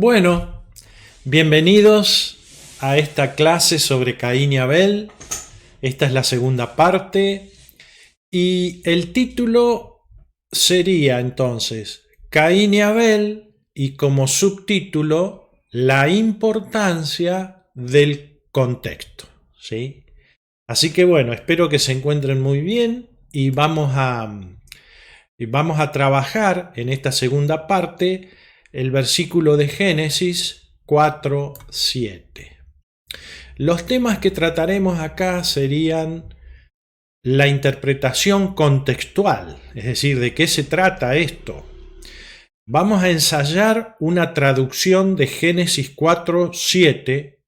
Bueno, bienvenidos a esta clase sobre Caín y Abel. Esta es la segunda parte y el título sería entonces Caín y Abel y como subtítulo la importancia del contexto, ¿sí? Así que bueno, espero que se encuentren muy bien y vamos a trabajar en esta segunda parte el versículo de Génesis 4:7. Los temas que trataremos acá serían la interpretación contextual, es decir, ¿de qué se trata esto? Vamos a ensayar una traducción de Génesis 4:7.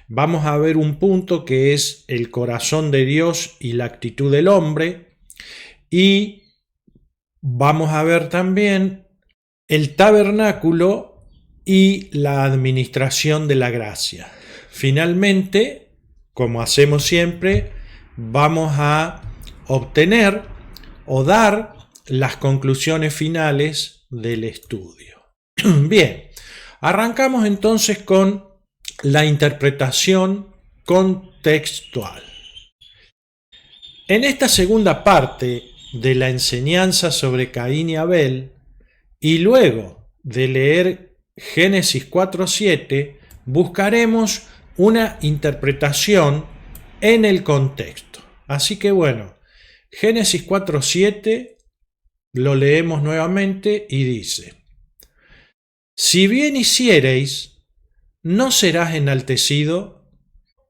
Vamos a ver un punto que es el corazón de Dios y la actitud del hombre, y vamos a ver también el tabernáculo y la administración de la gracia. Finalmente, como hacemos siempre, vamos a obtener o dar las conclusiones finales del estudio. Bien, arrancamos entonces con la interpretación contextual. En esta segunda parte de la enseñanza sobre Caín y Abel, y luego de leer Génesis 4:7, buscaremos una interpretación en el contexto. Así que bueno, Génesis 4:7 lo leemos nuevamente y dice: Si bien hiciereis, no serás enaltecido,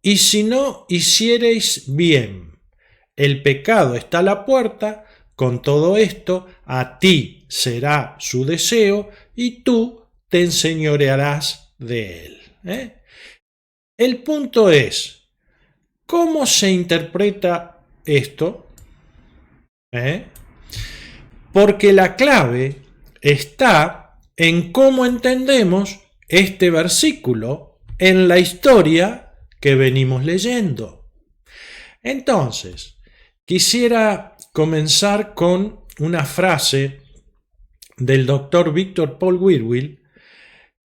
y si no hiciereis bien, el pecado está a la puerta, con todo esto a ti será su deseo, y tú te enseñorearás de él. El punto es, ¿cómo se interpreta esto? Porque la clave está en cómo entendemos este versículo en la historia que venimos leyendo. Entonces, quisiera comenzar con una frase del doctor Víctor Paul Wierwille,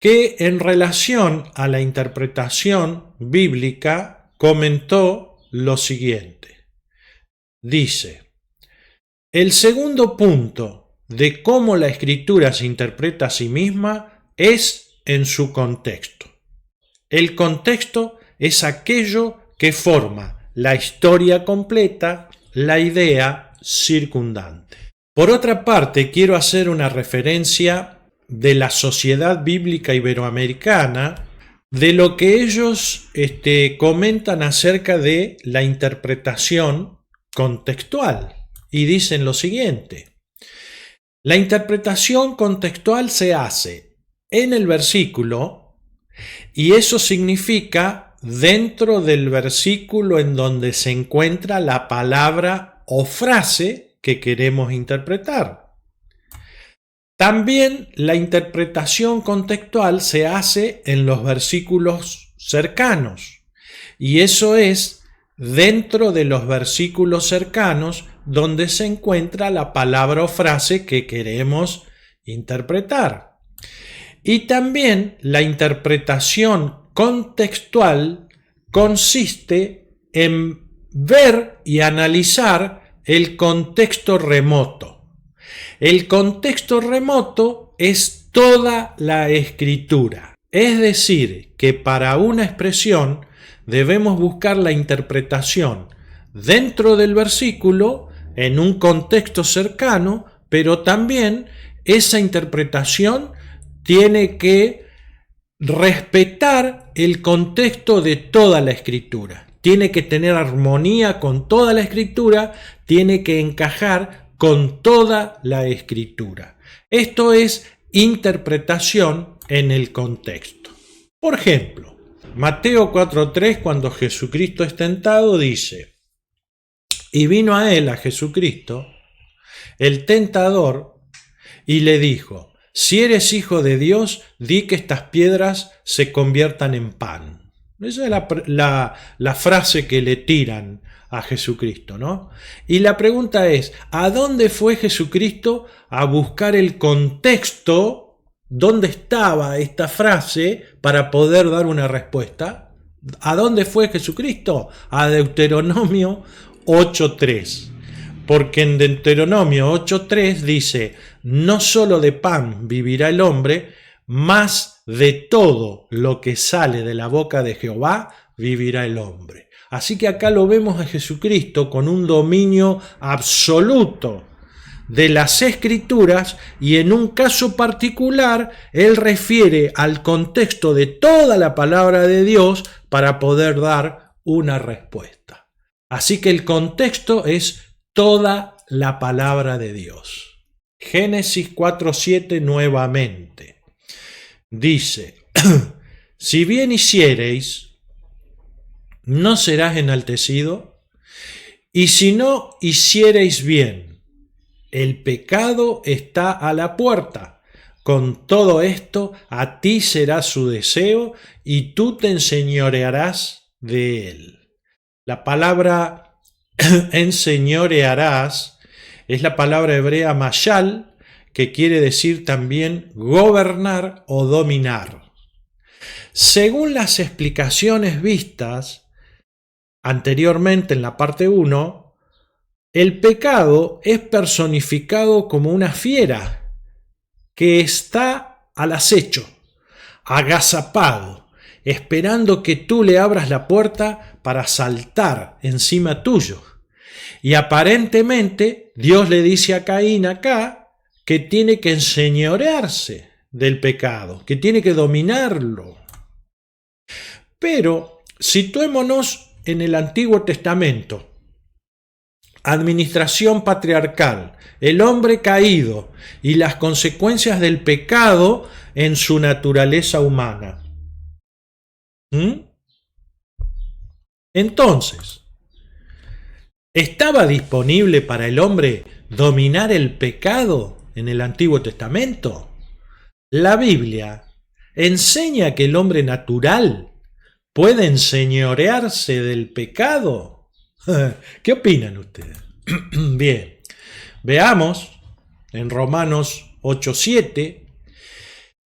que en relación a la interpretación bíblica comentó lo siguiente. Dice: el segundo punto de cómo la Escritura se interpreta a sí misma es en su contexto. El contexto es aquello que forma la historia completa, la idea circundante. Por otra parte, quiero hacer una referencia de la Sociedad Bíblica Iberoamericana, de lo que ellos comentan acerca de la interpretación contextual, y dicen lo siguiente: la interpretación contextual se hace en el versículo, y eso significa dentro del versículo en donde se encuentra la palabra o frase que queremos interpretar. También la interpretación contextual se hace en los versículos cercanos, y eso es dentro de los versículos cercanos donde se encuentra la palabra o frase que queremos interpretar. Y también la interpretación contextual consiste en ver y analizar el contexto remoto. El contexto remoto es toda la Escritura. Es decir, que para una expresión debemos buscar la interpretación dentro del versículo, en un contexto cercano, pero también esa interpretación tiene que respetar el contexto de toda la Escritura. Tiene que tener armonía con toda la Escritura, tiene que encajar con toda la Escritura. Esto es interpretación en el contexto. Por ejemplo, Mateo 4:3, cuando Jesucristo es tentado, dice: y vino a él, a Jesucristo, el tentador, y le dijo: si eres hijo de Dios, di que estas piedras se conviertan en pan. Esa es la frase que le tiran a Jesucristo, ¿no? Y la pregunta es, ¿a dónde fue Jesucristo a buscar el contexto ¿dónde estaba esta frase para poder dar una respuesta? ¿A dónde fue Jesucristo? A Deuteronomio 8:3. Porque en Deuteronomio 8:3 dice, no solo de pan vivirá el hombre, mas de todo lo que sale de la boca de Jehová vivirá el hombre. Así que acá lo vemos a Jesucristo con un dominio absoluto de las Escrituras, y en un caso particular él refiere al contexto de toda la palabra de Dios para poder dar una respuesta. Así que el contexto es toda la palabra de Dios. Génesis 4:7 nuevamente dice, si bien hiciereis, no serás enaltecido, y si no hiciereis bien, el pecado está a la puerta. Con todo esto, a ti será su deseo, y tú te enseñorearás de él. La palabra enseñorearás es la palabra hebrea mashal, que quiere decir también gobernar o dominar. Según las explicaciones vistas anteriormente en la parte 1, el pecado es personificado como una fiera que está al acecho, agazapado, esperando que tú le abras la puerta para saltar encima tuyo. Y aparentemente Dios le dice a Caín acá que tiene que enseñorearse del pecado, que tiene que dominarlo. Pero situémonos en el Antiguo Testamento. Administración patriarcal, el hombre caído y las consecuencias del pecado en su naturaleza humana. Entonces, ¿estaba disponible para el hombre dominar el pecado en el Antiguo Testamento? La Biblia enseña que el hombre natural puede enseñorearse del pecado. ¿Qué opinan ustedes? Bien, veamos en Romanos 8:7,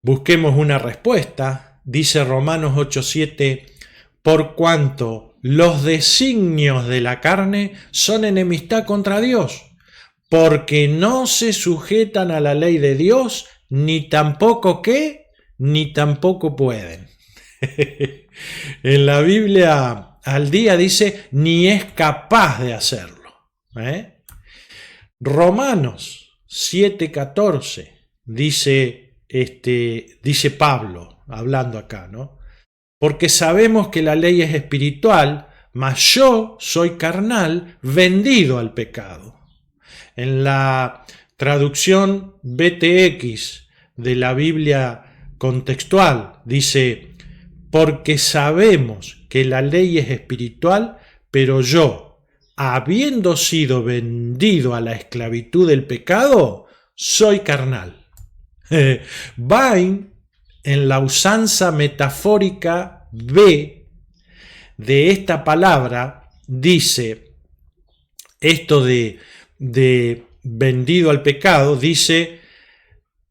busquemos una respuesta. Dice Romanos 8:7, por cuanto los designios de la carne son enemistad contra Dios, porque no se sujetan a la ley de Dios, ni tampoco ni tampoco pueden. En la Biblia al día dice, ni es capaz de hacerlo. Romanos 7:14 dice Pablo, hablando acá, ¿no? Porque sabemos que la ley es espiritual, mas yo soy carnal, vendido al pecado. En la traducción BTX de la Biblia contextual dice, porque sabemos que la ley es espiritual, pero yo, habiendo sido vendido a la esclavitud del pecado, soy carnal. Bain, en la usanza metafórica B de esta palabra, dice esto de vendido al pecado, dice,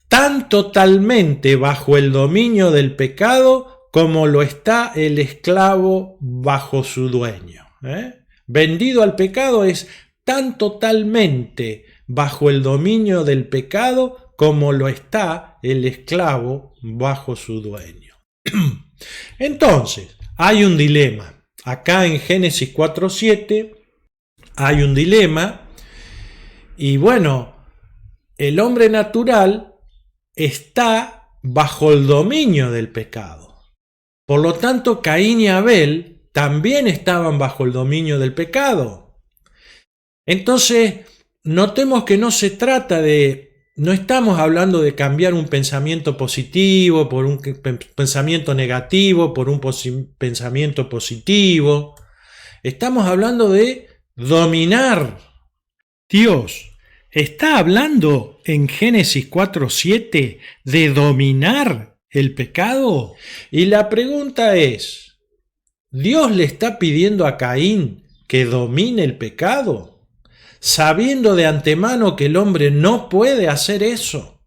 tan totalmente bajo el dominio del pecado como lo está el esclavo bajo su dueño. Vendido al pecado es tan totalmente bajo el dominio del pecado como lo está el esclavo bajo su dueño. Entonces, hay un dilema. Acá en Génesis 4:7 hay un dilema. Y bueno, el hombre natural está bajo el dominio del pecado. Por lo tanto, Caín y Abel también estaban bajo el dominio del pecado. Entonces, notemos que no estamos hablando de cambiar un pensamiento positivo por un pensamiento negativo, por un pensamiento positivo. Estamos hablando de dominar. Dios está hablando en Génesis 4:7 de dominar el pecado. Y la pregunta es, ¿Dios le está pidiendo a Caín que domine el pecado, sabiendo de antemano que el hombre no puede hacer eso?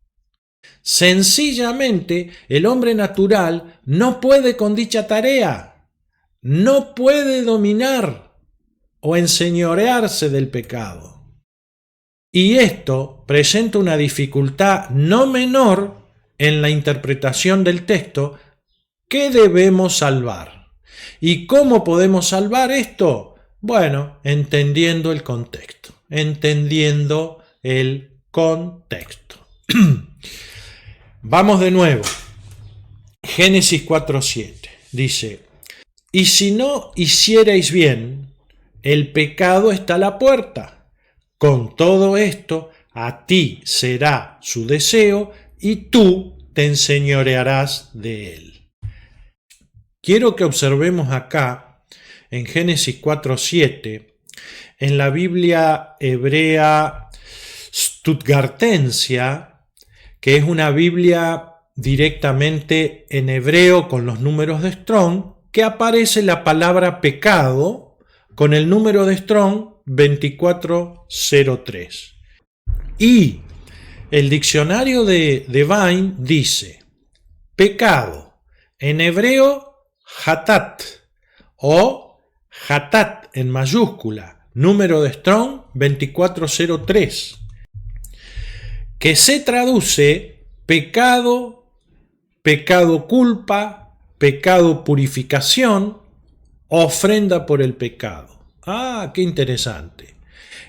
Sencillamente, el hombre natural no puede con dicha tarea, no puede dominar o enseñorearse del pecado. Y esto presenta una dificultad no menor en la interpretación del texto que debemos salvar. ¿Y cómo podemos salvar esto? Bueno, entendiendo el contexto, Vamos de nuevo. Génesis 4:7 dice: y si no hicierais bien, el pecado está a la puerta. Con todo esto, a ti será su deseo y tú te enseñorearás de él. Quiero que observemos acá, en Génesis 4:7, en la Biblia hebrea Stuttgartensia, que es una Biblia directamente en hebreo con los números de Strong, que aparece la palabra pecado con el número de Strong 2403. Y el diccionario de Vine dice: pecado, en hebreo hatat o hatat en mayúscula, número de Strong 2403, que se traduce pecado, pecado culpa, pecado purificación, ofrenda por el pecado. Ah, qué interesante.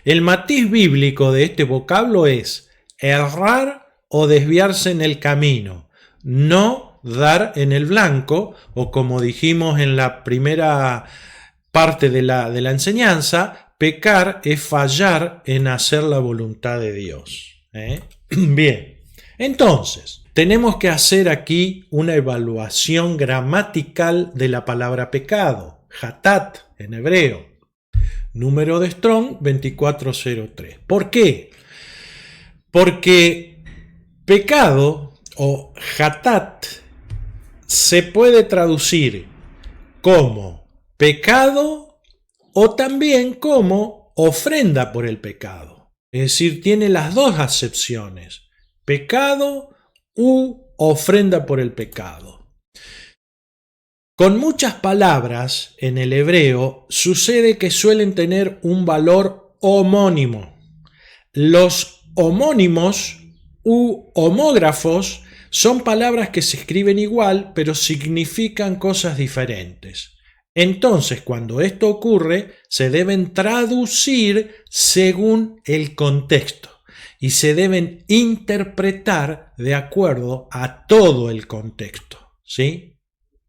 El matiz bíblico de este vocablo es errar o desviarse en el camino, no dar en el blanco, o como dijimos en la primera parte de la enseñanza, pecar es fallar en hacer la voluntad de Dios. Bien, entonces, tenemos que hacer aquí una evaluación gramatical de la palabra pecado, hatat en hebreo, número de Strong 2403. ¿Por qué? Porque pecado o hatat se puede traducir como pecado o también como ofrenda por el pecado. Es decir, tiene las dos acepciones, pecado u ofrenda por el pecado. Con muchas palabras en el hebreo sucede que suelen tener un valor homónimo. Los homónimos u homógrafos son palabras que se escriben igual, pero significan cosas diferentes. Entonces, cuando esto ocurre, se deben traducir según el contexto y se deben interpretar de acuerdo a todo el contexto, ¿sí?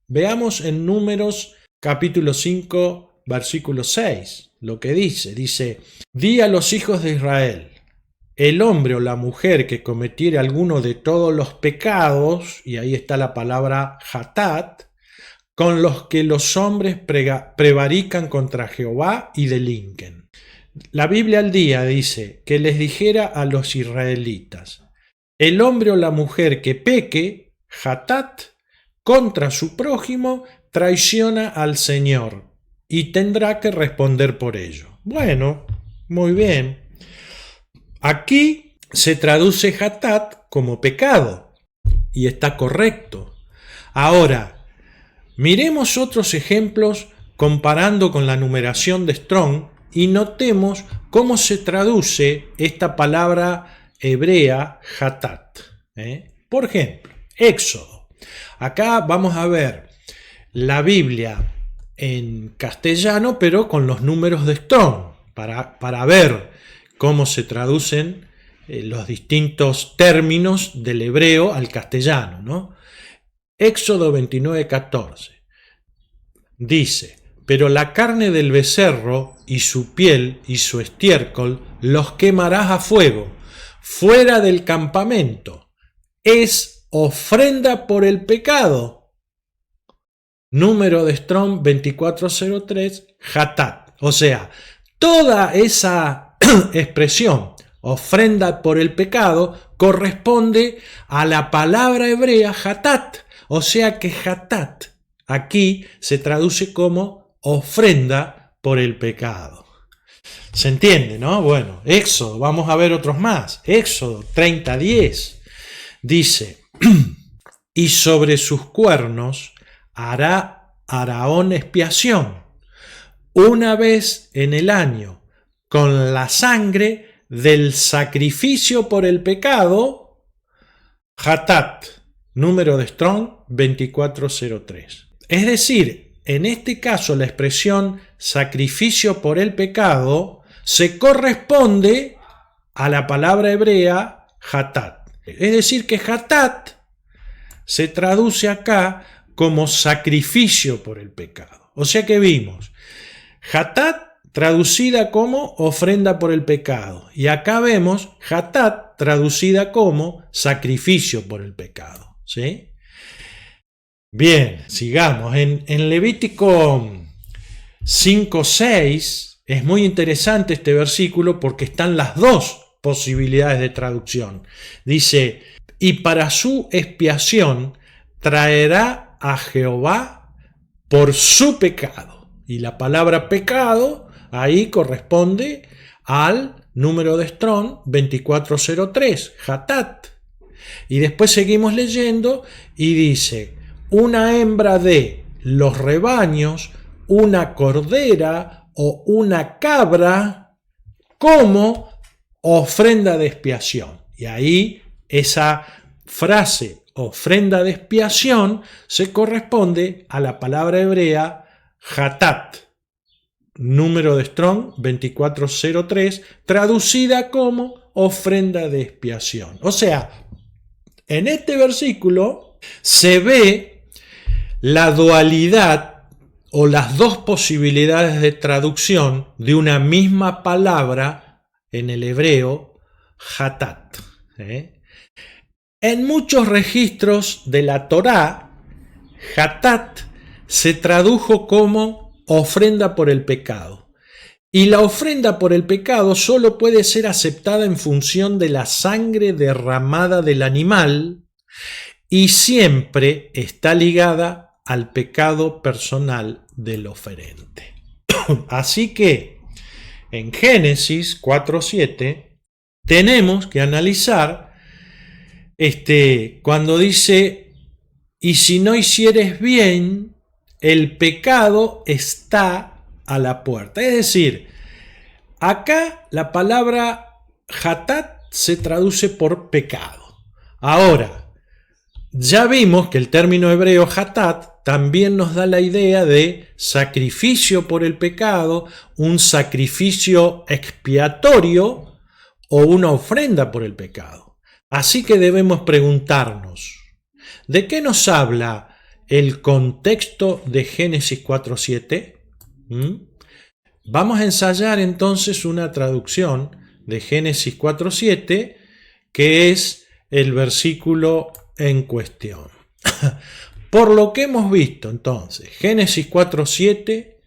Veamos en Números capítulo 5, versículo 6, lo que dice. Dice: di a los hijos de Israel: el hombre o la mujer que cometiere alguno de todos los pecados, y ahí está la palabra hatat, con los que los hombres prevarican contra Jehová y delinquen. La Biblia al día dice que les dijera a los israelitas: el hombre o la mujer que peque, hatat, contra su prójimo, traiciona al Señor y tendrá que responder por ello. Bueno, muy bien. Aquí se traduce hatat como pecado y está correcto. Ahora, miremos otros ejemplos comparando con la numeración de Strong y notemos cómo se traduce esta palabra hebrea hatat. Por ejemplo, Éxodo. Acá vamos a ver la Biblia en castellano, pero con los números de Strong, para ver cómo se traducen los distintos términos del hebreo al castellano, ¿no? Éxodo 29:14 dice: pero la carne del becerro y su piel y su estiércol los quemarás a fuego fuera del campamento. Es ofrenda por el pecado. Número de Strong 2403, hatat. O sea, toda esa expresión, ofrenda por el pecado, corresponde a la palabra hebrea hatat. O sea que hatat aquí se traduce como ofrenda por el pecado. ¿Se entiende, no? Bueno, Éxodo, vamos a ver otros más. Éxodo 30:10 Dice, y sobre sus cuernos hará Aarón expiación una vez en el año con la sangre del sacrificio por el pecado, Hatat, número de Strong 2403. Es decir, en este caso la expresión sacrificio por el pecado se corresponde a la palabra hebrea Hatat. Es decir, que Hatat se traduce acá como sacrificio por el pecado. O sea que vimos Hatat traducida como ofrenda por el pecado. Y acá vemos Hatat traducida como sacrificio por el pecado. ¿Sí? Bien, sigamos. En Levítico 5:6 es muy interesante este versículo porque están las dos posibilidades de traducción. Dice, y para su expiación traerá a Jehová por su pecado. Y la palabra pecado ahí corresponde al número de Strong 2403, Hatat. Y después seguimos leyendo y dice, una hembra de los rebaños, una cordera o una cabra como ofrenda de expiación. Y ahí esa frase ofrenda de expiación se corresponde a la palabra hebrea Hatat, número de Strong 2403, traducida como ofrenda de expiación. O sea, en este versículo se ve la dualidad o las dos posibilidades de traducción de una misma palabra en el hebreo Hatat. En muchos registros de la Torá, Hatat se tradujo como ofrenda por el pecado. Y la ofrenda por el pecado solo puede ser aceptada en función de la sangre derramada del animal y siempre está ligada al pecado personal del oferente. Así que en Génesis 4:7 tenemos que analizar cuando dice, y si no hicieres bien, el pecado está a la puerta. Es decir, acá la palabra Hatat se traduce por pecado. Ahora, ya vimos que el término hebreo Hatat también nos da la idea de sacrificio por el pecado, un sacrificio expiatorio o una ofrenda por el pecado. Así que debemos preguntarnos, ¿de qué nos habla el contexto de Génesis 4:7? Vamos a ensayar entonces una traducción de Génesis 4:7, que es el versículo en cuestión. Por lo que hemos visto entonces, Génesis 4:7,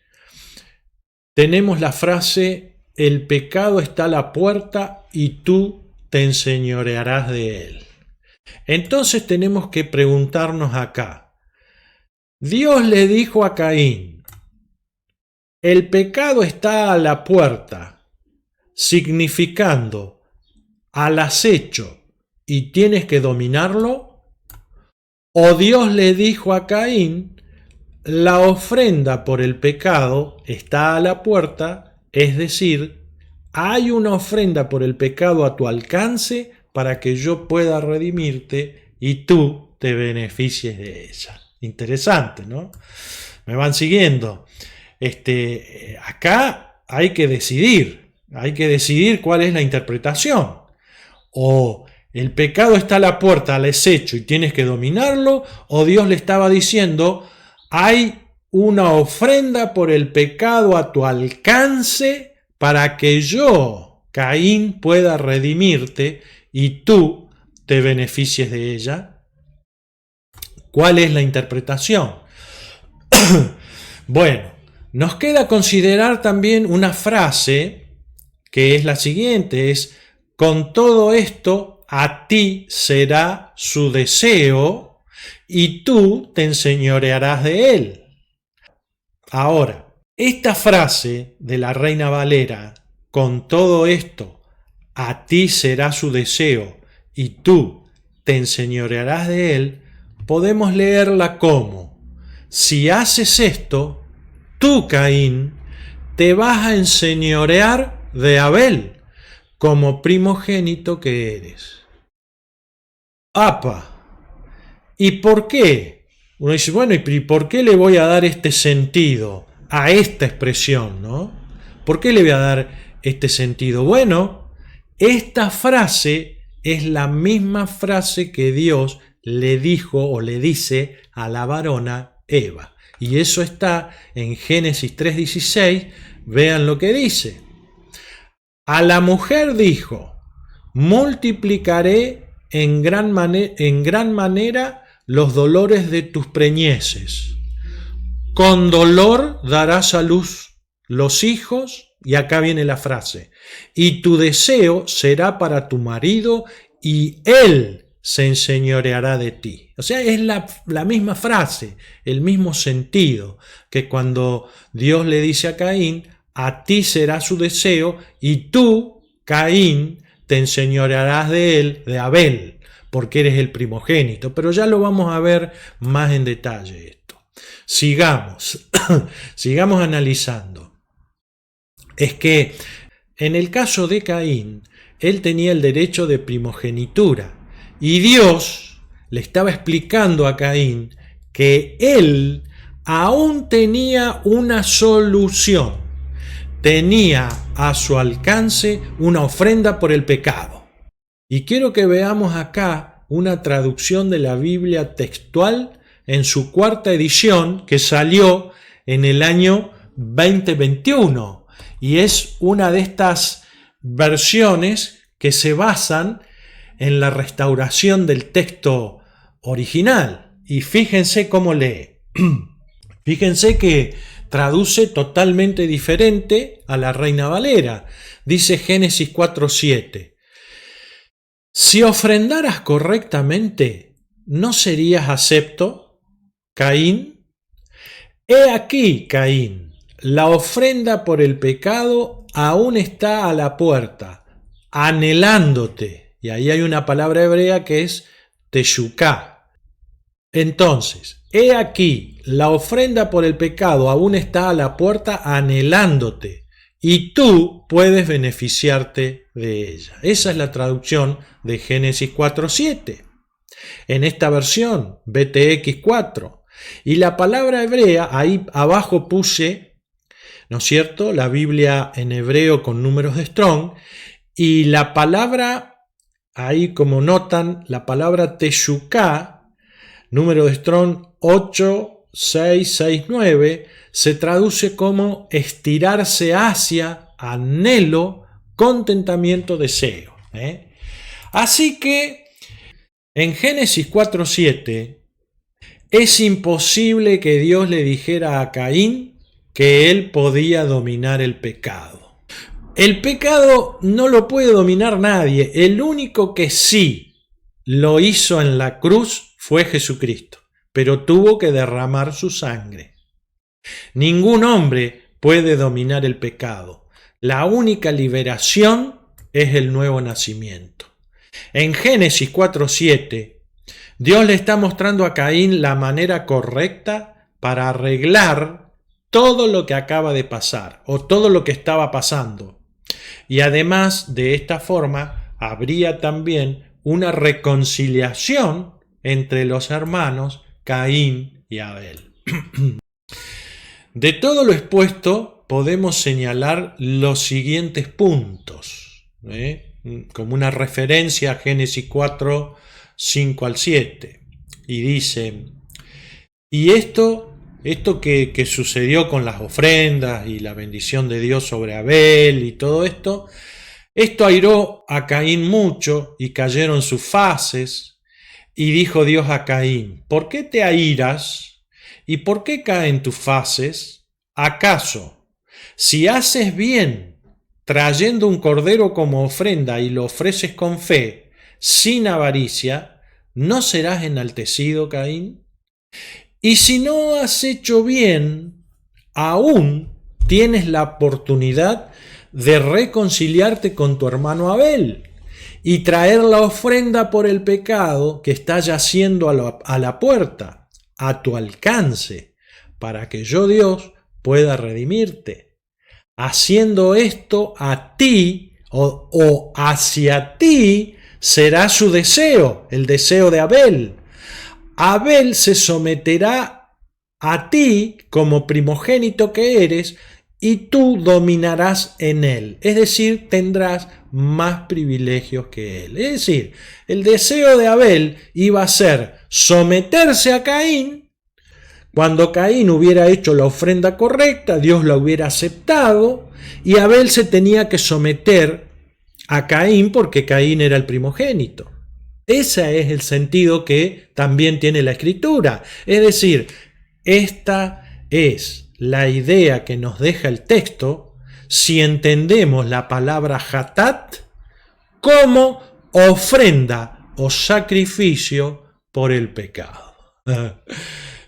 tenemos la frase, el pecado está a la puerta y tú te enseñorearás de él. Entonces tenemos que preguntarnos acá, Dios le dijo a Caín, el pecado está a la puerta, significando al acecho y tienes que dominarlo, o Dios le dijo a Caín, la ofrenda por el pecado está a la puerta, es decir, hay una ofrenda por el pecado a tu alcance para que yo pueda redimirte y tú te beneficies de ella. Interesante, ¿no? ¿Me van siguiendo? Acá hay que decidir cuál es la interpretación. O el pecado está a la puerta, al acecho y tienes que dominarlo, o Dios le estaba diciendo, hay una ofrenda por el pecado a tu alcance para que yo, Caín, pueda redimirte y tú te beneficies de ella. ¿Cuál es la interpretación? Bueno, nos queda considerar también una frase que es la siguiente, es, con todo esto a ti será su deseo y tú te enseñorearás de él. Ahora, esta frase de la Reina Valera, con todo esto a ti será su deseo y tú te enseñorearás de él, podemos leerla como: si haces esto, tú, Caín, te vas a enseñorear de Abel, como primogénito que eres. ¡Apa! ¿Y por qué? Uno dice, bueno, ¿y por qué le voy a dar este sentido a esta expresión, no? ¿Por qué le voy a dar este sentido? Bueno, esta frase es la misma frase que Dios le dijo o le dice a la varona Eva. Y eso está en Génesis 3:16. Vean lo que dice. A la mujer dijo: multiplicaré en gran manera los dolores de tus preñeces. Con dolor darás a luz los hijos, y acá viene la frase, y tu deseo será para tu marido, y él se enseñoreará de ti. O sea, es la misma frase, el mismo sentido, que cuando Dios le dice a Caín: a ti será su deseo, y tú, Caín, te enseñorearás de él, de Abel, porque eres el primogénito. Pero ya lo vamos a ver más en detalle esto. Sigamos analizando. Es que en el caso de Caín, él tenía el derecho de primogenitura, y Dios le estaba explicando a Caín que él aún tenía una solución. Tenía a su alcance una ofrenda por el pecado. Y quiero que veamos acá una traducción de la Biblia textual en su 4ª edición, que salió en el año 2021. Y es una de estas versiones que se basan en la restauración del texto original. Y fíjense cómo lee. Fíjense que traduce totalmente diferente a la Reina Valera. Dice Génesis 4:7. Si ofrendaras correctamente, ¿no serías acepto, Caín? He aquí, Caín, la ofrenda por el pecado aún está a la puerta, anhelándote. Y ahí hay una palabra hebrea que es teshukah. Entonces, he aquí, la ofrenda por el pecado aún está a la puerta anhelándote, y tú puedes beneficiarte de ella. Esa es la traducción de Génesis 4:7. En esta versión, BTX 4. Y la palabra hebrea, ahí abajo puse, ¿no es cierto?, la Biblia en hebreo con números de Strong, y la palabra, ahí como notan, la palabra teshukah, número de Strong 8669, se traduce como estirarse hacia, anhelo, contentamiento, deseo. Así que en Génesis 4:7 es imposible que Dios le dijera a Caín que él podía dominar el pecado. El pecado no lo puede dominar nadie. El único que sí lo hizo en la cruz fue Jesucristo, pero tuvo que derramar su sangre. Ningún hombre puede dominar el pecado. La única liberación es el nuevo nacimiento. En Génesis 4:7, Dios le está mostrando a Caín la manera correcta para arreglar todo lo que acaba de pasar o todo lo que estaba pasando. Y además, de esta forma, habría también una reconciliación entre los hermanos Caín y Abel. De todo lo expuesto, podemos señalar los siguientes puntos, como una referencia a Génesis 4, 5 al 7. Y dice: y esto que sucedió con las ofrendas y la bendición de Dios sobre Abel y todo esto airó a Caín mucho, y cayeron sus faces. Y dijo Dios a Caín: ¿por qué te airas? ¿Y por qué caen tus faces? ¿Acaso, si haces bien trayendo un cordero como ofrenda y lo ofreces con fe, sin avaricia, no serás enaltecido, Caín? Y si no has hecho bien, aún tienes la oportunidad de reconciliarte con tu hermano Abel, y traer la ofrenda por el pecado que está yaciendo a la puerta, a tu alcance, para que yo, Dios, pueda redimirte. Haciendo esto a ti o hacia ti será su deseo, el deseo de Abel. Abel se someterá a ti como primogénito que eres y tú dominarás en él, es decir, tendrás más privilegios que él. Es decir, el deseo de Abel iba a ser someterse a Caín. Cuando Caín hubiera hecho la ofrenda correcta, Dios la hubiera aceptado y Abel se tenía que someter a Caín porque Caín era el primogénito. Ese es el sentido que también tiene la Escritura. Es decir, esta es la idea que nos deja el texto si entendemos la palabra hatat como ofrenda o sacrificio por el pecado.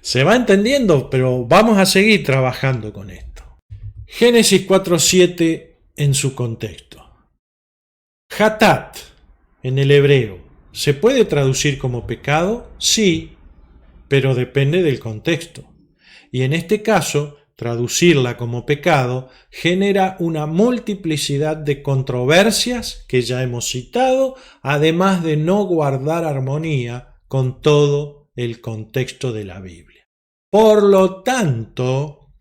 Se va entendiendo, pero vamos a seguir trabajando con esto. Génesis 4:7 en su contexto. Hatat, en el hebreo, ¿se puede traducir como pecado? Sí, pero depende del contexto. Y en este caso, traducirla como pecado genera una multiplicidad de controversias que ya hemos citado, además de no guardar armonía con todo el contexto de la Biblia. Por lo tanto,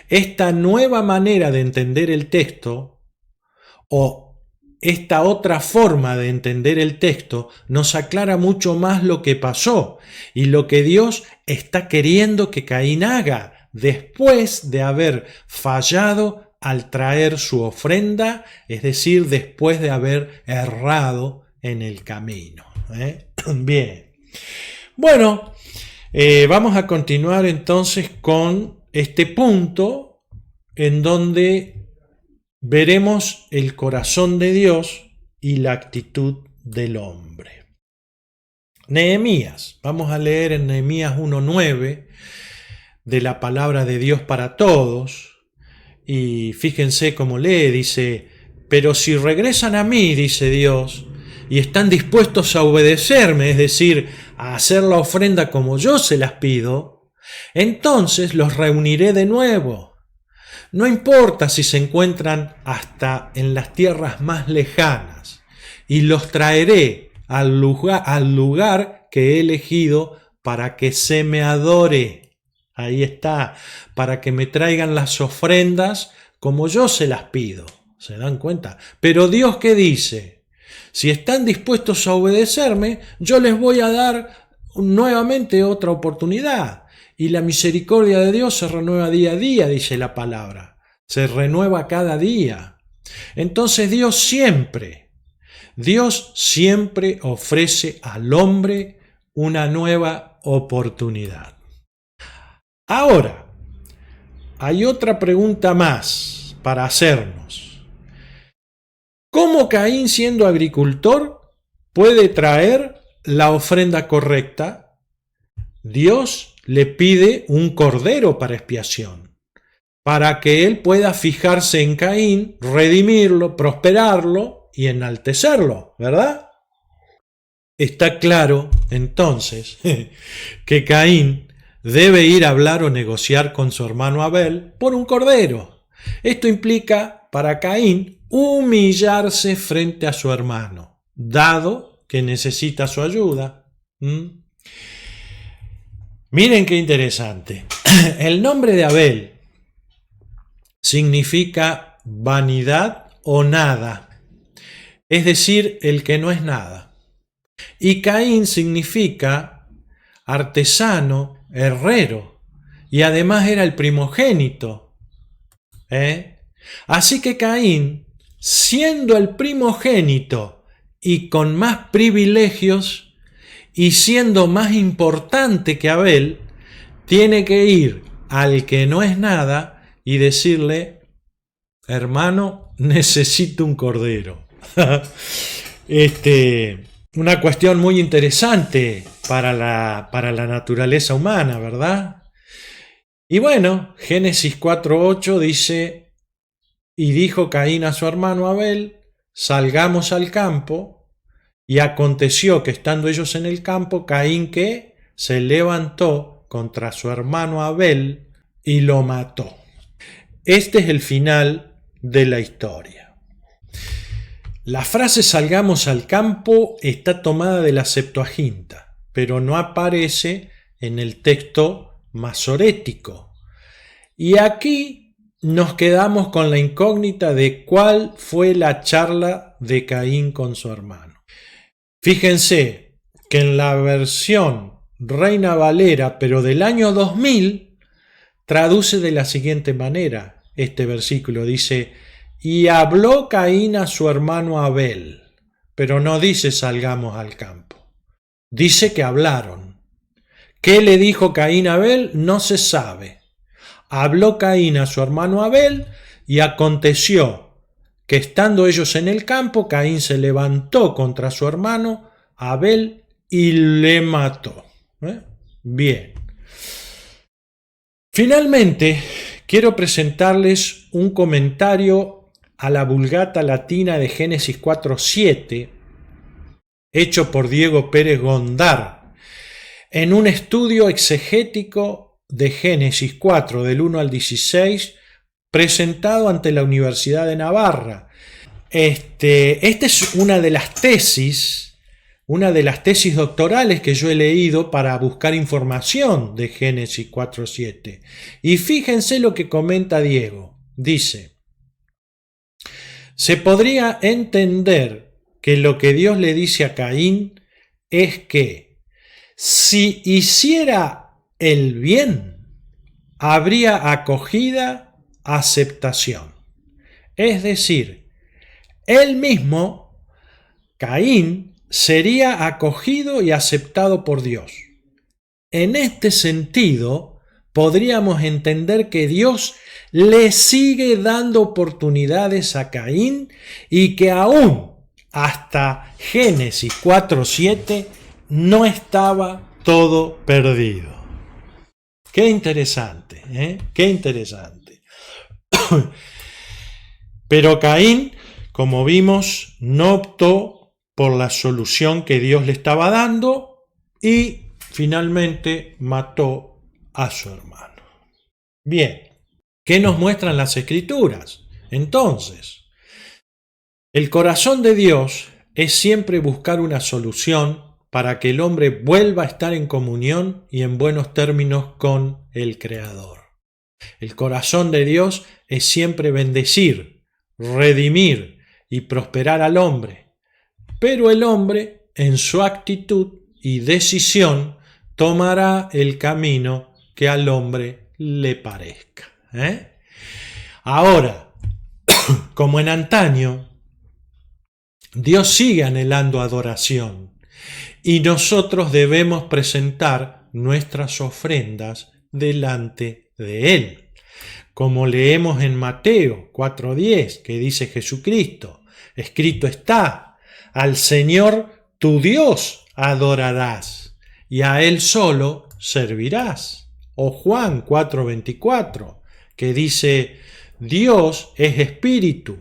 esta nueva manera de entender el texto o esta otra forma de entender el texto nos aclara mucho más lo que pasó y lo que Dios está queriendo que Caín haga después de haber fallado al traer su ofrenda, es decir, después de haber errado en el camino. Bien. Bueno, vamos a continuar entonces con este punto en donde veremos el corazón de Dios y la actitud del hombre. Nehemías, vamos a leer en Nehemías 1:9 de la palabra de Dios para todos, y fíjense cómo lee, dice: pero si regresan a mí, dice Dios, y están dispuestos a obedecerme, es decir, a hacer la ofrenda como yo se las pido, entonces los reuniré de nuevo. No importa si se encuentran hasta en las tierras más lejanas, y los traeré al lugar que he elegido para que se me adore. Ahí está, para que me traigan las ofrendas como yo se las pido. ¿Se dan cuenta? Pero Dios, ¿qué dice? Si están dispuestos a obedecerme, yo les voy a dar nuevamente otra oportunidad. Y la misericordia de Dios se renueva día a día, dice la palabra. Se renueva cada día. Entonces Dios siempre ofrece al hombre una nueva oportunidad. Ahora, hay otra pregunta más para hacernos. ¿Cómo Caín, siendo agricultor, puede traer la ofrenda correcta? Dios le pide un cordero para expiación, para que él pueda fijarse en Caín, redimirlo, prosperarlo y enaltecerlo, ¿verdad? Está claro, entonces, que Caín debe ir a hablar o negociar con su hermano Abel por un cordero. Esto implica, para Caín, humillarse frente a su hermano, dado que necesita su ayuda. Miren qué interesante. El nombre de Abel significa vanidad o nada, es decir, el que no es nada. Y Caín significa artesano, herrero, y además era el primogénito. Así que Caín, siendo el primogénito y con más privilegios, y siendo más importante que Abel, tiene que ir al que no es nada y decirle: hermano, necesito un cordero. Una cuestión muy interesante para la naturaleza humana, ¿verdad? Y bueno, Génesis 4:8 dice: y dijo Caín a su hermano Abel: salgamos al campo. Y aconteció que estando ellos en el campo, Caín que se levantó contra su hermano Abel y lo mató. Este es el final de la historia. La frase salgamos al campo está tomada de la Septuaginta, pero no aparece en el texto masorético. Y aquí nos quedamos con la incógnita de cuál fue la charla de Caín con su hermano. Fíjense que en la versión Reina Valera, pero del año 2000, traduce de la siguiente manera este versículo. Dice: y habló Caín a su hermano Abel, pero no dice salgamos al campo. Dice que hablaron. ¿Qué le dijo Caín a Abel? No se sabe. Habló Caín a su hermano Abel y aconteció que estando ellos en el campo, Caín se levantó contra su hermano Abel y le mató. Bien. Finalmente, quiero presentarles un comentario a la Vulgata Latina de Génesis 4:7, hecho por Diego Pérez Gondar, en un estudio exegético de Génesis 4 del 1 al 16, presentado ante la Universidad de Navarra. Esta es una de las tesis doctorales que yo he leído para buscar información de Génesis 4:7. Y fíjense lo que comenta Diego. Dice: se podría entender que lo que Dios le dice a Caín es que si hiciera el bien, habría acogida, aceptación. Es decir, él mismo, Caín, sería acogido y aceptado por Dios. En este sentido, podríamos entender que Dios le sigue dando oportunidades a Caín y que aún hasta Génesis 4:7 no estaba todo perdido. Qué interesante, ¿eh? Qué interesante. Pero Caín, como vimos, no optó por la solución que Dios le estaba dando y finalmente mató a su hermano. Bien, ¿qué nos muestran las Escrituras? Entonces, el corazón de Dios es siempre buscar una solución para que el hombre vuelva a estar en comunión y en buenos términos con el Creador. El corazón de Dios es siempre bendecir, redimir y prosperar al hombre, pero el hombre, en su actitud y decisión, tomará el camino que al hombre le parezca. Ahora, como en antaño, Dios sigue anhelando adoración y nosotros debemos presentar nuestras ofrendas delante de Él. Como leemos en Mateo 4:10, que dice Jesucristo: escrito está, al Señor tu Dios adorarás y a Él solo servirás. O Juan 4:24, que dice: Dios es espíritu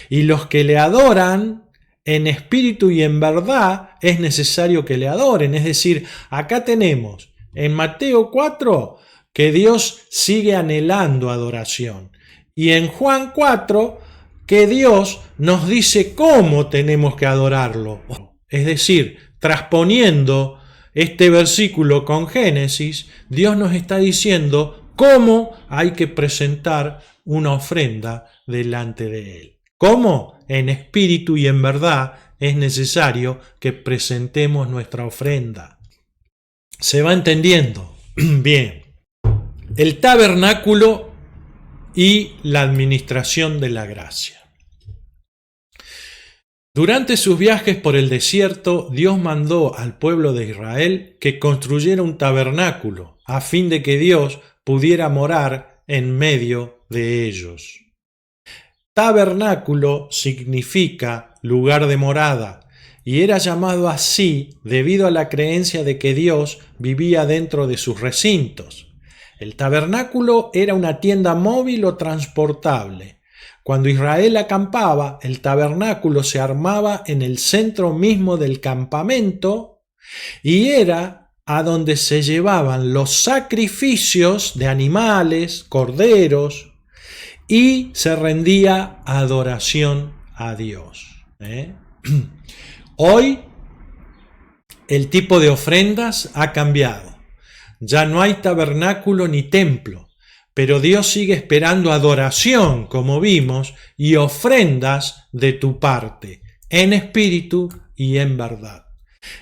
y los que le adoran en espíritu y en verdad es necesario que le adoren. Es decir, acá tenemos en Mateo 4 que Dios sigue anhelando adoración y en Juan 4 que Dios nos dice cómo tenemos que adorarlo. Es decir, transponiendo este versículo con Génesis, Dios nos está diciendo cómo hay que presentar una ofrenda delante de Él. ¿Cómo? En espíritu y en verdad es necesario que presentemos nuestra ofrenda. ¿Se va entendiendo? Bien. El tabernáculo y la administración de la gracia. Durante sus viajes por el desierto, Dios mandó al pueblo de Israel que construyera un tabernáculo a fin de que Dios pudiera morar en medio de ellos. Tabernáculo significa lugar de morada y era llamado así debido a la creencia de que Dios vivía dentro de sus recintos. El tabernáculo era una tienda móvil o transportable, Cuando Israel acampaba, el tabernáculo se armaba en el centro mismo del campamento y era a donde se llevaban los sacrificios de animales, corderos, y se rendía adoración a Dios. Hoy el tipo de ofrendas ha cambiado. Ya no hay tabernáculo ni templo, pero Dios sigue esperando adoración, como vimos, y ofrendas de tu parte, en espíritu y en verdad.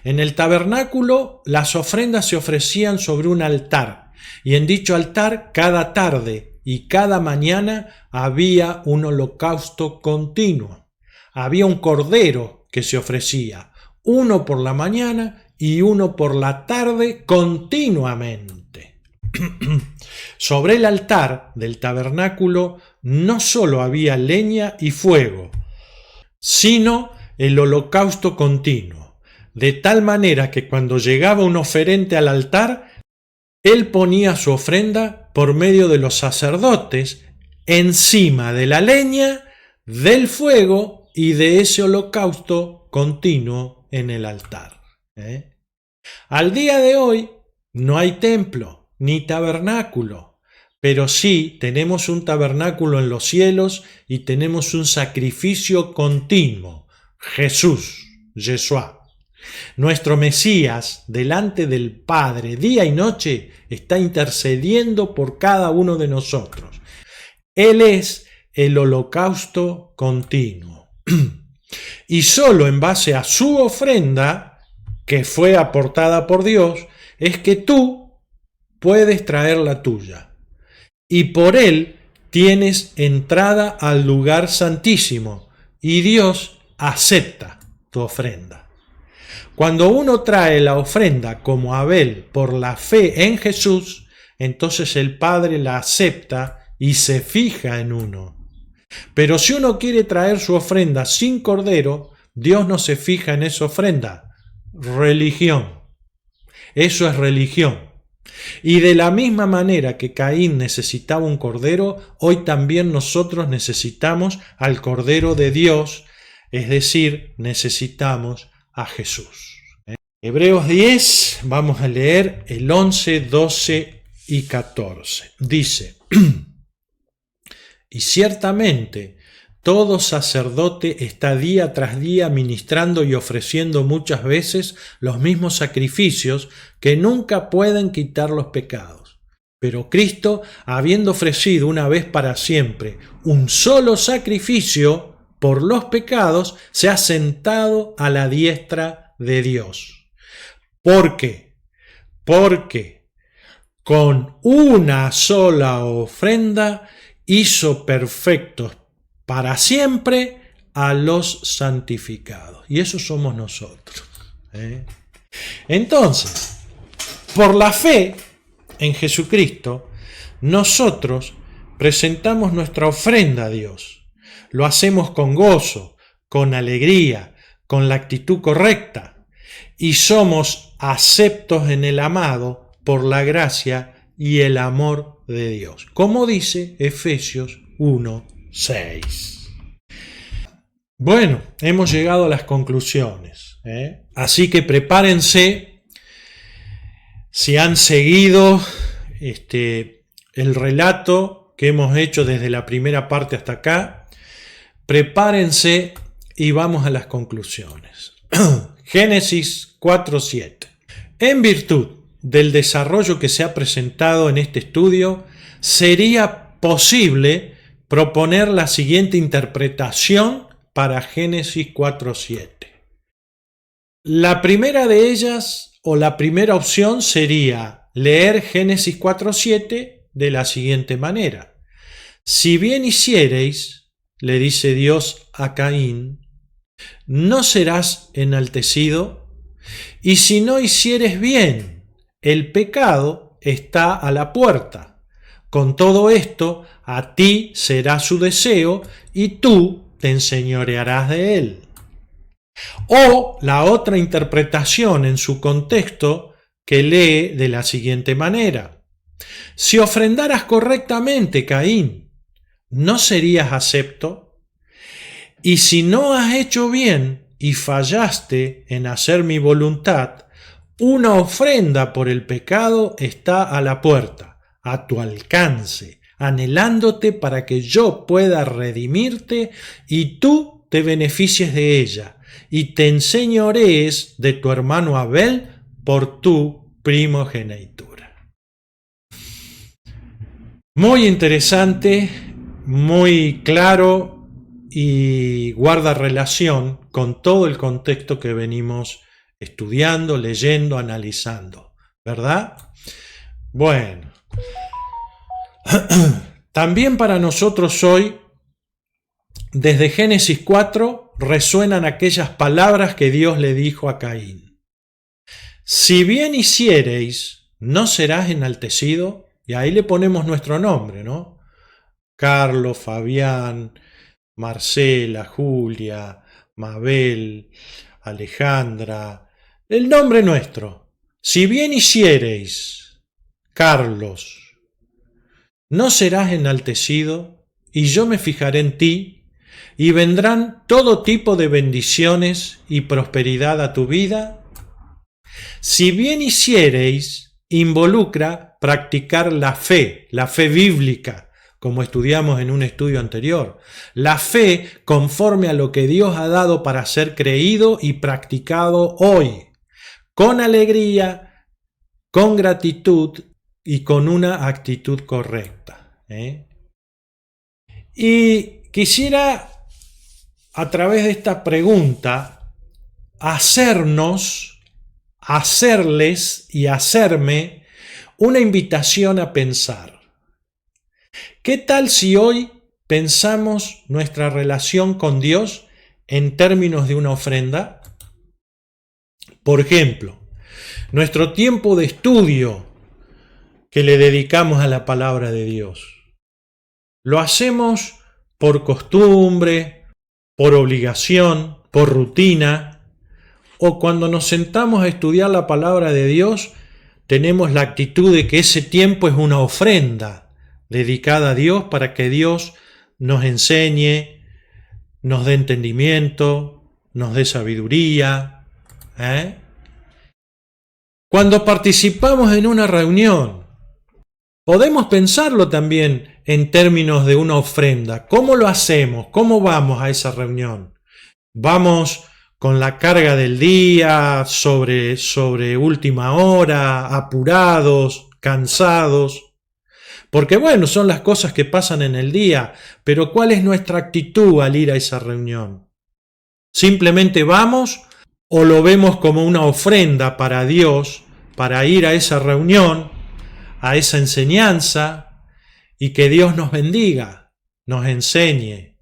En el tabernáculo las ofrendas se ofrecían sobre un altar, y en dicho altar cada tarde y cada mañana había un holocausto continuo. Había un cordero que se ofrecía, uno por la mañana y uno por la tarde continuamente. Sobre el altar del tabernáculo no solo había leña y fuego, sino el holocausto continuo, de tal manera que cuando llegaba un oferente al altar, él ponía su ofrenda por medio de los sacerdotes encima de la leña, del fuego y de ese holocausto continuo en el altar. Al día de hoy no hay templo ni tabernáculo, pero sí tenemos un tabernáculo en los cielos y tenemos un sacrificio continuo, Jesús, Yeshua. Nuestro Mesías, delante del Padre, día y noche, está intercediendo por cada uno de nosotros. Él es el holocausto continuo. Y solo en base a su ofrenda, que fue aportada por Dios, es que tú puedes traer la tuya. Y por él tienes entrada al lugar santísimo, y Dios acepta tu ofrenda. Cuando uno trae la ofrenda como Abel por la fe en Jesús, entonces el Padre la acepta y se fija en uno. Pero si uno quiere traer su ofrenda sin cordero, Dios no se fija en esa ofrenda. Religión. Eso es religión. Y de la misma manera que Caín necesitaba un cordero, hoy también nosotros necesitamos al Cordero de Dios, es decir, necesitamos a Jesús. Hebreos 10, vamos a leer el 11, 12 y 14. Dice: y ciertamente todo sacerdote está día tras día ministrando y ofreciendo muchas veces los mismos sacrificios que nunca pueden quitar los pecados. Pero Cristo, habiendo ofrecido una vez para siempre un solo sacrificio por los pecados, se ha sentado a la diestra de Dios. ¿Por qué? Porque con una sola ofrenda hizo perfectos para siempre a los santificados. Y eso somos nosotros. Entonces, por la fe en Jesucristo, nosotros presentamos nuestra ofrenda a Dios. Lo hacemos con gozo, con alegría, con la actitud correcta, y somos aceptos en el amado por la gracia y el amor de Dios, como dice Efesios 1:6. Bueno, hemos llegado a las conclusiones, así que prepárense. Si han seguido el relato que hemos hecho desde la primera parte hasta acá, prepárense y vamos a las conclusiones. Génesis 4:7. En virtud del desarrollo que se ha presentado en este estudio, sería posible proponer la siguiente interpretación para Génesis 4:7. La primera de ellas, o la primera opción, sería leer Génesis 4:7 de la siguiente manera: si bien hiciereis, le dice Dios a Caín, no serás enaltecido, y si no hicieres bien, el pecado está a la puerta. Con todo esto, a ti será su deseo, y tú te enseñorearás de él. O la otra interpretación en su contexto, que lee de la siguiente manera: si ofrendaras correctamente, Caín, no serías acepto. Y si no has hecho bien y fallaste en hacer mi voluntad, una ofrenda por el pecado está a la puerta, a tu alcance, anhelándote para que yo pueda redimirte y tú te beneficies de ella, y te enseñorees de tu hermano Abel por tu primogenitura. Muy interesante, muy claro y guarda relación con todo el contexto que venimos estudiando, leyendo, analizando, ¿verdad? Bueno, también para nosotros hoy, desde Génesis 4, resuenan aquellas palabras que Dios le dijo a Caín. Si bien hiciereis, no serás enaltecido, y ahí le ponemos nuestro nombre, ¿no? Carlos, Fabián, Marcela, Julia, Mabel, Alejandra, el nombre nuestro. Si bien hiciereis, Carlos, no serás enaltecido, y yo me fijaré en ti, y vendrán todo tipo de bendiciones y prosperidad a tu vida. Si bien hiciereis, involucra practicar la fe bíblica, como estudiamos en un estudio anterior. La fe conforme a lo que Dios ha dado para ser creído y practicado hoy, con alegría, con gratitud y con una actitud correcta. Y quisiera, a través de esta pregunta, hacerles y hacerme una invitación a pensar. ¿Qué tal si hoy pensamos nuestra relación con Dios en términos de una ofrenda? Por ejemplo, nuestro tiempo de estudio que le dedicamos a la palabra de Dios. ¿Lo hacemos por costumbre, por obligación, por rutina? ¿O cuando nos sentamos a estudiar la palabra de Dios, tenemos la actitud de que ese tiempo es una ofrenda dedicada a Dios para que Dios nos enseñe, nos dé entendimiento, nos dé sabiduría? Cuando participamos en una reunión, podemos pensarlo también en términos de una ofrenda. ¿Cómo lo hacemos? ¿Cómo vamos a esa reunión? ¿Vamos con la carga del día, sobre última hora, apurados, cansados? Porque bueno, son las cosas que pasan en el día, pero ¿cuál es nuestra actitud al ir a esa reunión? ¿Simplemente vamos o lo vemos como una ofrenda para Dios, para ir a esa reunión, a esa enseñanza, y que Dios nos bendiga, nos enseñe,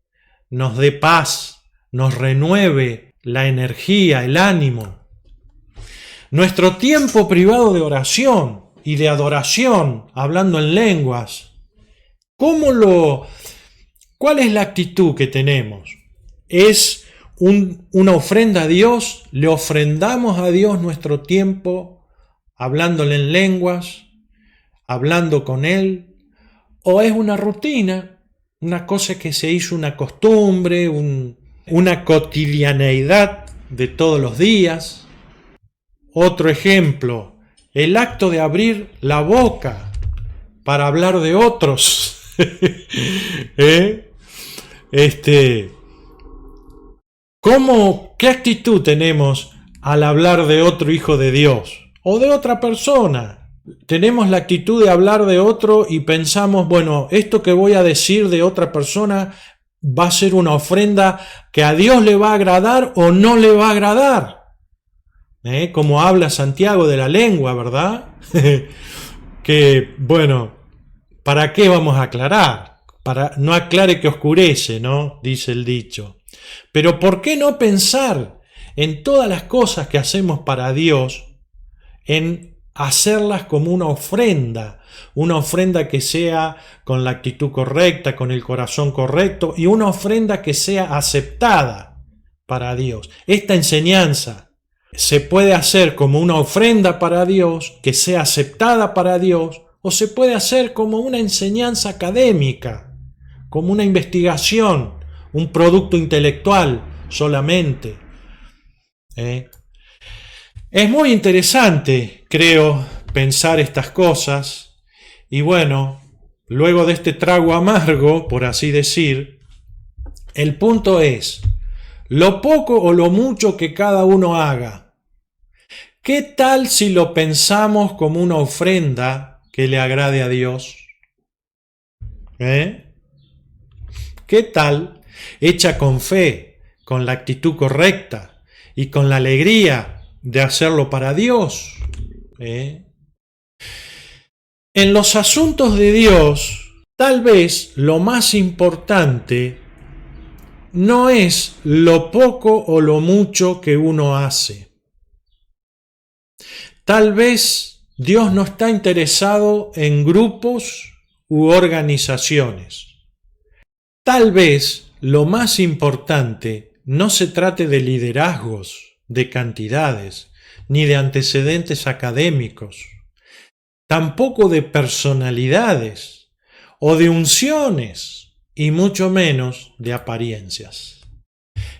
nos dé paz, nos renueve la energía, el ánimo? Nuestro tiempo privado de oración y de adoración, hablando en lenguas, ¿cuál es la actitud que tenemos? ¿Es una ofrenda a Dios? ¿Le ofrendamos a Dios nuestro tiempo hablándole en lenguas, hablando con Él? ¿O es una rutina, una cosa que se hizo una costumbre, una cotidianeidad de todos los días? Otro ejemplo, el acto de abrir la boca para hablar de otros. ¿Qué actitud tenemos al hablar de otro hijo de Dios o de otra persona? Tenemos la actitud de hablar de otro y pensamos, bueno, esto que voy a decir de otra persona va a ser una ofrenda que a Dios le va a agradar o no le va a agradar. Como habla Santiago de la lengua, ¿verdad? Que, bueno, ¿para qué vamos a aclarar? No aclare que oscurece, ¿no? Dice el dicho. Pero ¿por qué no pensar en todas las cosas que hacemos para Dios, en hacerlas como una ofrenda que sea con la actitud correcta, con el corazón correcto, y una ofrenda que sea aceptada para Dios? Esta enseñanza se puede hacer como una ofrenda para Dios, que sea aceptada para Dios, o se puede hacer como una enseñanza académica, como una investigación, un producto intelectual solamente. Es muy interesante, creo, pensar estas cosas. Y bueno, luego de este trago amargo, por así decir, el punto es, lo poco o lo mucho que cada uno haga, ¿qué tal si lo pensamos como una ofrenda que le agrade a Dios? ¿Qué tal, hecha con fe, con la actitud correcta y con la alegría de hacerlo para Dios? En los asuntos de Dios, tal vez lo más importante no es lo poco o lo mucho que uno hace. Tal vez Dios no está interesado en grupos u organizaciones. Tal vez lo más importante no se trate de liderazgos, de cantidades, ni de antecedentes académicos, tampoco de personalidades o de unciones, y mucho menos de apariencias.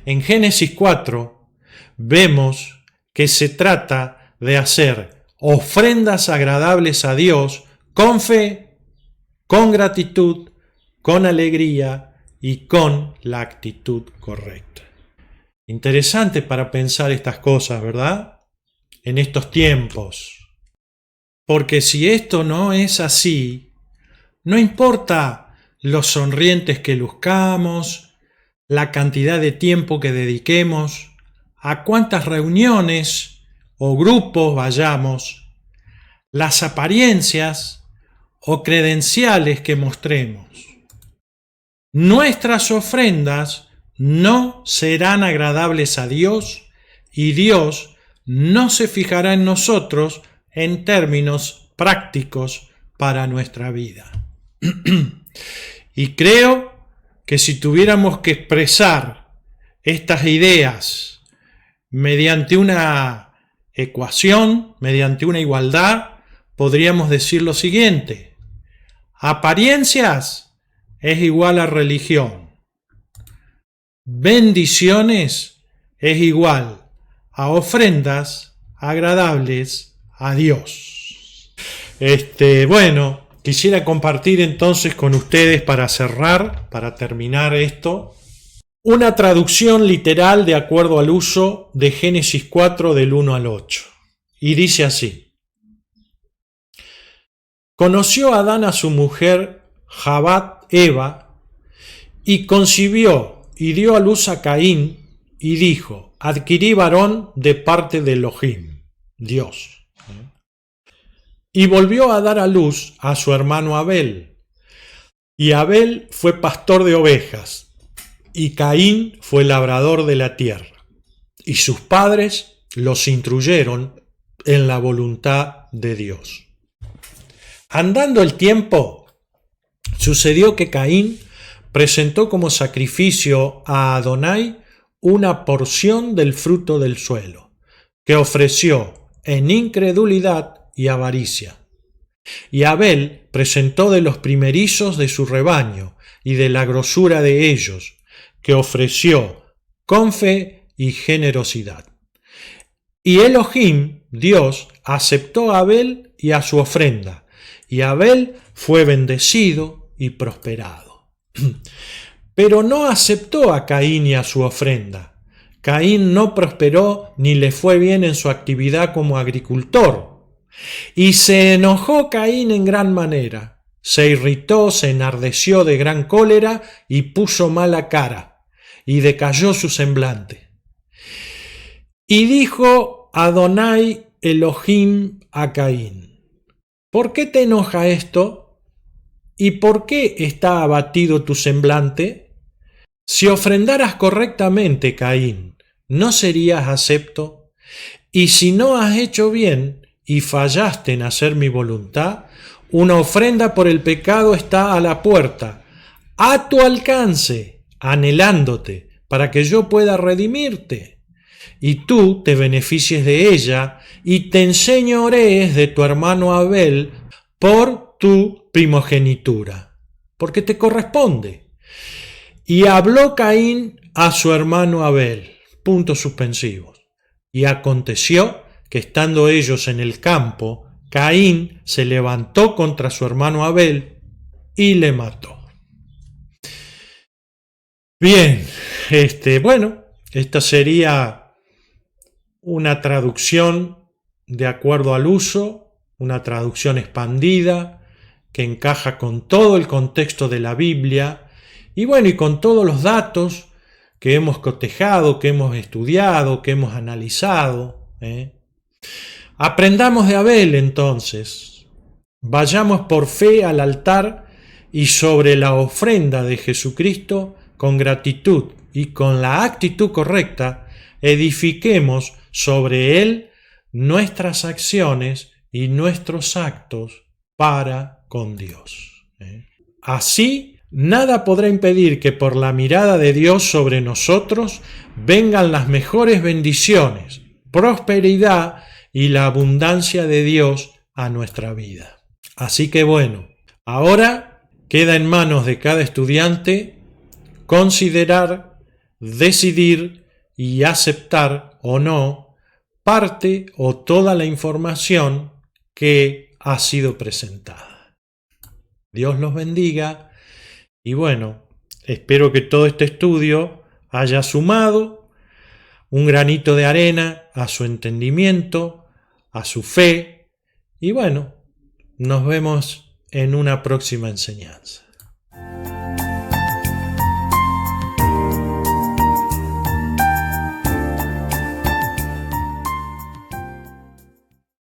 En Génesis 4 vemos que se trata de hacer ofrendas agradables a Dios con fe, con gratitud, con alegría y con la actitud correcta. Interesante para pensar estas cosas, ¿verdad? En estos tiempos. Porque si esto no es así, no importa los sonrientes que luzcamos, la cantidad de tiempo que dediquemos, a cuántas reuniones o grupos vayamos, las apariencias o credenciales que mostremos. Nuestras ofrendas no serán agradables a Dios y Dios no se fijará en nosotros en términos prácticos para nuestra vida. Y creo que si tuviéramos que expresar estas ideas mediante una ecuación, mediante una igualdad, podríamos decir lo siguiente: apariencias es igual a religión, bendiciones es igual a ofrendas agradables a Dios. Bueno, quisiera compartir entonces con ustedes para cerrar, para terminar esto, una traducción literal de acuerdo al uso de Génesis 4 del 1 al 8. Y dice así: conoció Adán a su mujer Jabat Eva, y concibió y dio a luz a Caín, y dijo: adquirí varón de parte de Elohim, Dios. Y volvió a dar a luz a su hermano Abel. Y Abel fue pastor de ovejas, y Caín fue labrador de la tierra. Y sus padres los instruyeron en la voluntad de Dios. Andando el tiempo, sucedió que Caín presentó como sacrificio a Adonai una porción del fruto del suelo, que ofreció en incredulidad y avaricia. Y Abel presentó de los primerizos de su rebaño y de la grosura de ellos, que ofreció con fe y generosidad. Y Elohim, Dios, aceptó a Abel y a su ofrenda, y Abel fue bendecido y prosperado. Pero no aceptó a Caín y a su ofrenda. Caín no prosperó ni le fue bien en su actividad como agricultor. Y se enojó Caín en gran manera. Se irritó, se enardeció de gran cólera y puso mala cara, y decayó su semblante. Y dijo Adonai Elohim a Caín: ¿por qué te enoja esto? ¿Y por qué está abatido tu semblante? Si ofrendaras correctamente, Caín, ¿no serías acepto? Y si no has hecho bien y fallaste en hacer mi voluntad, una ofrenda por el pecado está a la puerta, a tu alcance, anhelándote, para que yo pueda redimirte. Y tú te beneficies de ella y te enseñorees de tu hermano Abel por tu primogenitura, porque te corresponde. Y habló Caín a su hermano Abel. Puntos suspensivos. Y aconteció que estando ellos en el campo, Caín se levantó contra su hermano Abel y le mató. Bien, esta sería una traducción de acuerdo al uso, una traducción expandida que encaja con todo el contexto de la Biblia y con todos los datos que hemos cotejado, que hemos estudiado, que hemos analizado. Aprendamos de Abel entonces. Vayamos por fe al altar y sobre la ofrenda de Jesucristo, con gratitud y con la actitud correcta, edifiquemos sobre él nuestras acciones y nuestros actos para con Dios. Así, nada podrá impedir que por la mirada de Dios sobre nosotros vengan las mejores bendiciones, prosperidad y la abundancia de Dios a nuestra vida. Así que ahora queda en manos de cada estudiante considerar, decidir y aceptar o no parte o toda la información que ha sido presentada. Dios los bendiga y espero que todo este estudio haya sumado un granito de arena a su entendimiento, a su fe y nos vemos en una próxima enseñanza.